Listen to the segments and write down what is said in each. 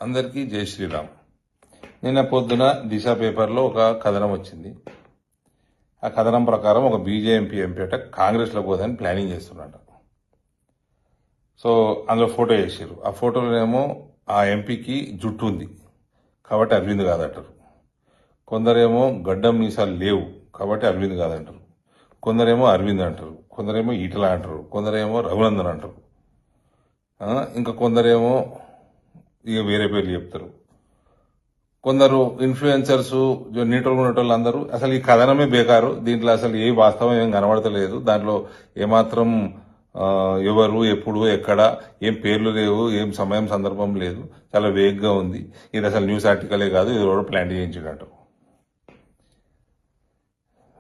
అందరికీ జై శ్రీరామ్. నిన్న పొద్దున దిశ పేపర్లో ఒక కథనం వచ్చింది. ఆ కథనం ప్రకారం ఒక బీజేపీ ఎంపీ అట కాంగ్రెస్లో పోదని ప్లానింగ్ చేస్తున్నట. సో అందులో ఫోటో వేసారు. ఆ ఫోటోలోనేమో ఆ ఎంపీకి జుట్టు ఉంది కాబట్టి అరవింద్ కాదంటారు. కొందరేమో గడ్డం మీసాలు లేవు కాబట్టి అరవింద్ కాదంటారు. కొందరేమో అరవింద్ అంటారు, కొందరేమో ఈటల అంటారు, కొందరేమో రఘునందన్ అంటారు, ఇంకా కొందరేమో ఇక వేరే పేర్లు చెప్తారు. కొందరు ఇన్ఫ్లుయెన్సర్స్ నీటోళ్ళు ఉన్నటోళ్ళు అందరూ అసలు ఈ కథనమే బేకారు. దీంట్లో అసలు ఏ వాస్తవం ఏం కనబడతలేదు. దాంట్లో ఏమాత్రం ఎవరు ఎప్పుడు ఎక్కడ ఏం పేర్లు లేవు, ఏం సమయం సందర్భం లేదు. చాలా వేగ్గా ఉంది. ఇది అసలు న్యూస్ ఆర్టికలే కాదు, ఇది ఎవరో ప్లాన్ చేయించినట్టు.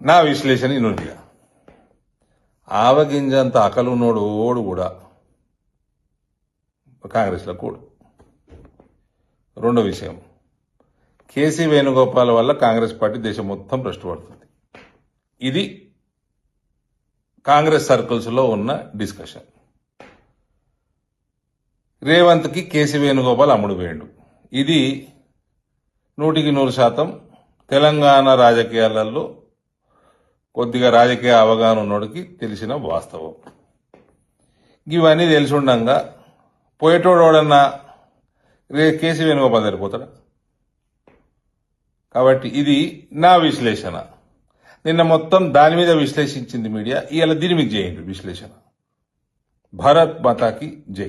నా విశ్లేషణ ఇనుడిగా ఆవగింజంత అకలున్నోడు ఓడు కూడా కాంగ్రెస్లో కూడు. రెండో విషయం, కేసీ వేణుగోపాల్ వల్ల కాంగ్రెస్ పార్టీ దేశం మొత్తం భ్రష్టుపడుతుంది. ఇది కాంగ్రెస్ సర్కిల్స్లో ఉన్న డిస్కషన్. రేవంత్కి కేసీ వేణుగోపాల్ అమ్ముడు వేయండు. ఇది 100% తెలంగాణ రాజకీయాలలో కొద్దిగా రాజకీయ అవగాహన ఉన్నోడికి తెలిసిన వాస్తవం. ఇవన్నీ తెలిసి ఉండంగా పోయేటోడన్నా కేసీ వేణుగోపాల్ సరిపోతాడా? కాబట్టి ఇది నా విశ్లేషణ. నిన్న మొత్తం దాని మీద విశ్లేషించింది మీడియా, ఇవాళ దీని మీద చేయండి విశ్లేషణ. భారత్ మాతాకి జై.